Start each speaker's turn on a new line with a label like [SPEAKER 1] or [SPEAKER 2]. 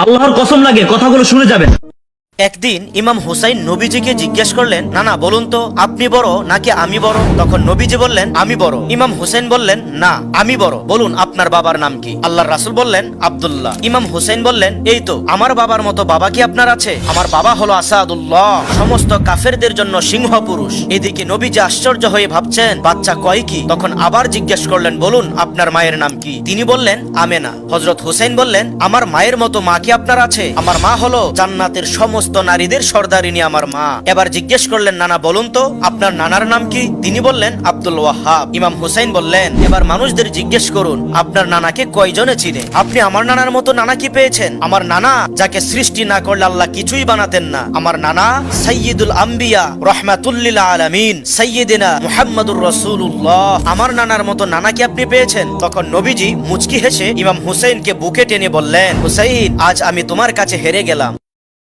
[SPEAKER 1] আল্লাহর কসম লাগে কথাগুলো শুনে যাবেন।
[SPEAKER 2] একদিন ইমাম হুসাইন নবীজিকে জিজ্ঞেস করলেন, নানা বলুন তো আপনি বড় নাকি আমি বড়? তখন নবীজি বললেন, আমি বড়। ইমাম হুসাইন বললেন, না আমি বড়, বলুন আপনার বাবার নাম কি? আল্লাহর রাসূল বললেন, আব্দুল্লাহ। ইমাম হুসাইন বললেন, এই তো আমার বাবার মতো বাবা কি আপনার আছে? আমার বাবা হলো আসাদুল্লাহ, সমস্ত কাফেরদের জন্য সিংহ পুরুষ। এদিকে নবীজি আশ্চর্য হয়ে ভাবছেন বাচ্চা কয় কি। তখন আবার জিজ্ঞেস করলেন, বলুন আপনার মায়ের নাম কি? তিনি বললেন, আমেনা। হযরত হুসাইন বললেন, আমার মায়ের মতো মা কি আপনার আছে? আমার মা হলো জান্নাতের সমস্ত নারীদের সর্দারিনী আমার মা। এবার জিজ্ঞেস করলেন, নানা বলুন তো আপনার নানার নাম কি? তিনি বললেন, আব্দুল ওয়াহাব। ইমাম হুসাইন বললেন, এবার মানুষদের জিজ্ঞেস করুন আপনার নানাকে কয়জনে চিনে? আপনি আমার নানার মতো নানা কি পেয়েছেন? আমার নানা যাকে সৃষ্টি না করলে আল্লাহ কিছুই বানাতেন না। আমার নানা সাইয়্যিদুল আম্বিয়া রাহমাতুল লিল আলামিন সাইয়্যিদিনা মুহাম্মাদুর রাসূলুল্লাহ। আমার নানার মতো নানা কি আপনি পেয়েছেন? তখন নবীজি মুচকি হেসে ইমাম হুসাইনকে বুকে টেনে বললেন, হুসাইন আজ আমি তোমার কাছে হেরে গেলাম।